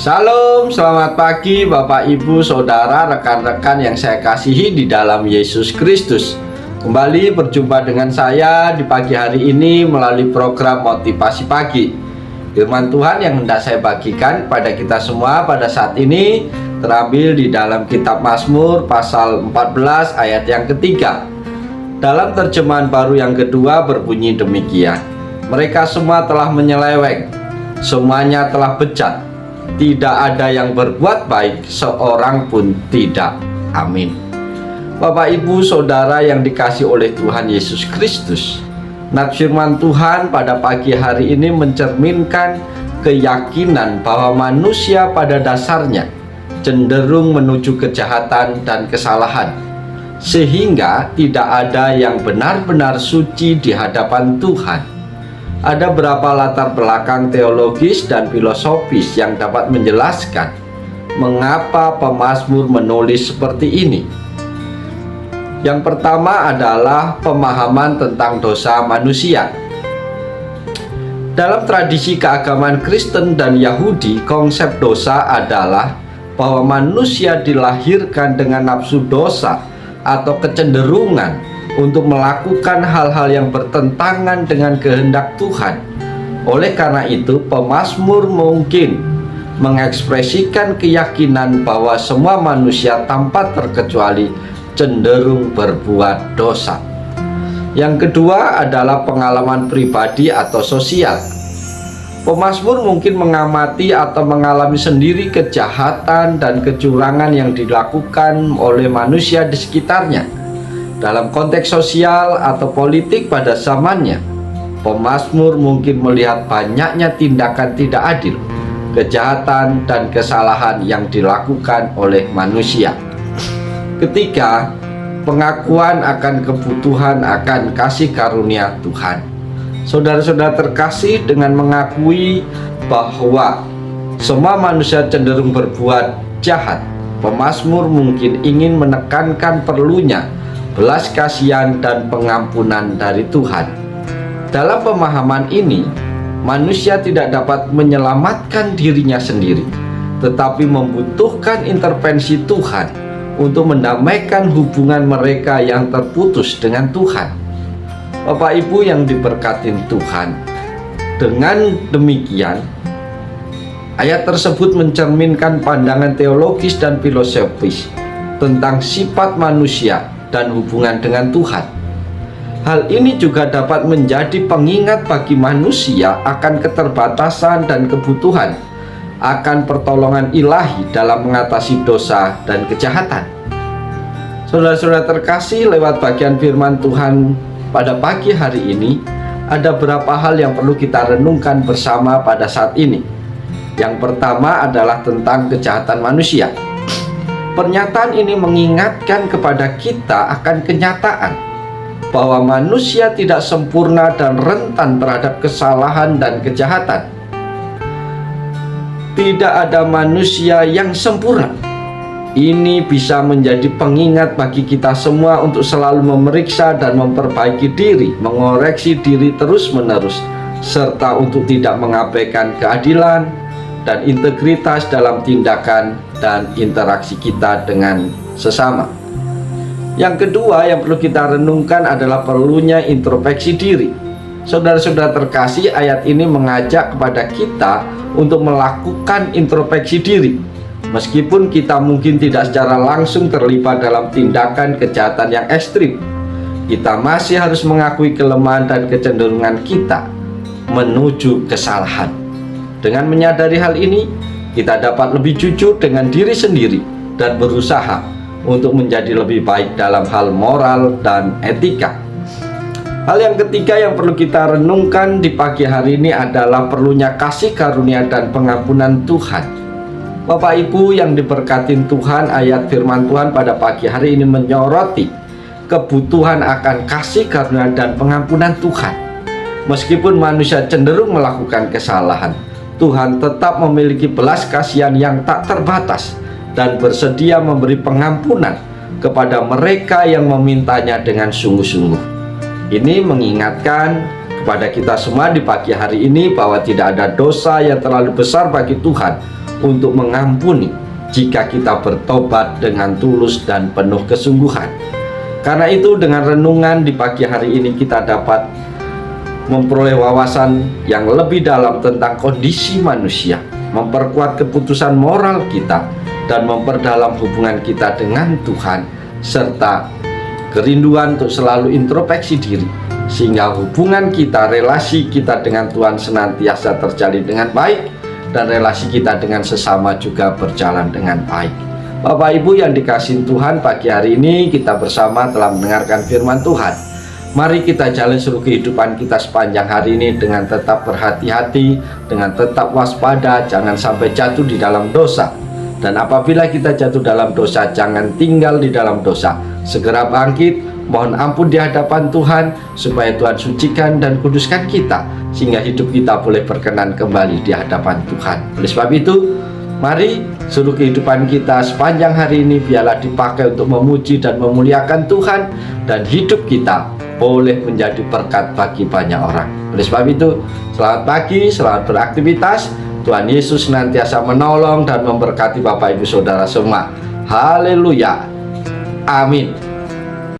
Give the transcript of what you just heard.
Shalom, selamat pagi Bapak Ibu Saudara, rekan-rekan yang saya kasihi di dalam Yesus Kristus. Kembali berjumpa dengan saya di pagi hari ini melalui program Motivasi Pagi. Firman Tuhan yang hendak saya bagikan pada kita semua pada saat ini terambil di dalam kitab Mazmur pasal 14 ayat yang ketiga. Dalam terjemahan baru yang kedua berbunyi demikian: mereka semua telah menyeleweng, semuanya telah bejat, tidak ada yang berbuat baik, seorang pun tidak. Amin. Bapak, Ibu, Saudara yang dikasihi oleh Tuhan Yesus Kristus, nats firman Tuhan pada pagi hari ini mencerminkan keyakinan bahwa manusia pada dasarnya cenderung menuju kejahatan dan kesalahan, sehingga tidak ada yang benar-benar suci di hadapan Tuhan. Ada beberapa latar belakang teologis dan filosofis yang dapat menjelaskan mengapa pemazmur menulis seperti ini. Yang pertama adalah pemahaman tentang dosa manusia. Dalam tradisi keagamaan Kristen dan Yahudi, konsep dosa adalah bahwa manusia dilahirkan dengan nafsu dosa atau kecenderungan untuk melakukan hal-hal yang bertentangan dengan kehendak Tuhan. Oleh karena itu, pemazmur mungkin mengekspresikan keyakinan bahwa semua manusia tanpa terkecuali cenderung berbuat dosa. Yang kedua adalah pengalaman pribadi atau sosial. Pemazmur mungkin mengamati atau mengalami sendiri kejahatan dan kecurangan yang dilakukan oleh manusia di sekitarnya. Dalam konteks sosial atau politik pada zamannya, pemazmur mungkin melihat banyaknya tindakan tidak adil, kejahatan, dan kesalahan yang dilakukan oleh manusia. Ketiga, pengakuan akan kebutuhan akan kasih karunia Tuhan. Saudara-saudara terkasih, dengan mengakui bahwa semua manusia cenderung berbuat jahat, pemazmur mungkin ingin menekankan perlunya belas kasihan dan pengampunan dari Tuhan. Dalam pemahaman ini, manusia tidak dapat menyelamatkan dirinya sendiri, tetapi membutuhkan intervensi Tuhan untuk mendamaikan hubungan mereka yang terputus dengan Tuhan. Bapak Ibu yang diberkati Tuhan, dengan demikian ayat tersebut mencerminkan pandangan teologis dan filosofis tentang sifat manusia dan hubungan dengan Tuhan. Hal ini juga dapat menjadi pengingat bagi manusia akan keterbatasan dan kebutuhan akan pertolongan ilahi dalam mengatasi dosa dan kejahatan. Saudara-saudara terkasih, lewat bagian firman Tuhan pada pagi hari ini, ada beberapa hal yang perlu kita renungkan bersama pada saat ini. Yang pertama adalah tentang kejahatan manusia. Pernyataan ini mengingatkan kepada kita akan kenyataan bahwa manusia tidak sempurna dan rentan terhadap kesalahan dan kejahatan. Tidak ada manusia yang sempurna. Ini bisa menjadi pengingat bagi kita semua untuk selalu memeriksa dan memperbaiki diri, mengoreksi diri terus-menerus, serta untuk tidak mengabaikan keadilan dan integritas dalam tindakan dan interaksi kita dengan sesama. Yang kedua yang perlu kita renungkan adalah perlunya introspeksi diri. Saudara-saudara terkasih, ayat ini mengajak kepada kita untuk melakukan introspeksi diri. Meskipun kita mungkin tidak secara langsung terlibat dalam tindakan kejahatan yang ekstrim, kita masih harus mengakui kelemahan dan kecenderungan kita menuju kesalahan. Dengan menyadari hal ini, kita dapat lebih jujur dengan diri sendiri dan berusaha untuk menjadi lebih baik dalam hal moral dan etika. Hal yang ketiga yang perlu kita renungkan di pagi hari ini adalah perlunya kasih karunia dan pengampunan Tuhan. Bapak Ibu yang diberkati Tuhan, ayat firman Tuhan pada pagi hari ini menyoroti kebutuhan akan kasih karunia dan pengampunan Tuhan. Meskipun manusia cenderung melakukan kesalahan, Tuhan tetap memiliki belas kasihan yang tak terbatas dan bersedia memberi pengampunan kepada mereka yang memintanya dengan sungguh-sungguh. Ini mengingatkan kepada kita semua di pagi hari ini bahwa tidak ada dosa yang terlalu besar bagi Tuhan untuk mengampuni jika kita bertobat dengan tulus dan penuh kesungguhan. Karena itu dengan renungan di pagi hari ini kita dapat memperoleh wawasan yang lebih dalam tentang kondisi manusia, memperkuat keputusan moral kita, dan memperdalam hubungan kita dengan Tuhan, serta kerinduan untuk selalu introspeksi diri, sehingga hubungan kita, relasi kita dengan Tuhan senantiasa terjalin dengan baik, dan relasi kita dengan sesama juga berjalan dengan baik. Bapak Ibu yang dikasihi Tuhan, pagi hari ini kita bersama telah mendengarkan firman Tuhan. Mari kita jalani seluruh kehidupan kita sepanjang hari ini dengan tetap berhati-hati, dengan tetap waspada, jangan sampai jatuh di dalam dosa. Dan apabila kita jatuh dalam dosa, jangan tinggal di dalam dosa. Segera bangkit, mohon ampun di hadapan Tuhan, supaya Tuhan sucikan dan kuduskan kita, sehingga hidup kita boleh berkenan kembali di hadapan Tuhan. Oleh sebab itu, mari seluruh kehidupan kita sepanjang hari ini biarlah dipakai untuk memuji dan memuliakan Tuhan, dan hidup kita boleh menjadi berkat bagi banyak orang. Oleh sebab itu, selamat pagi, selamat beraktivitas. Tuhan Yesus senantiasa menolong dan memberkati Bapak Ibu Saudara semua. Haleluya. Amin.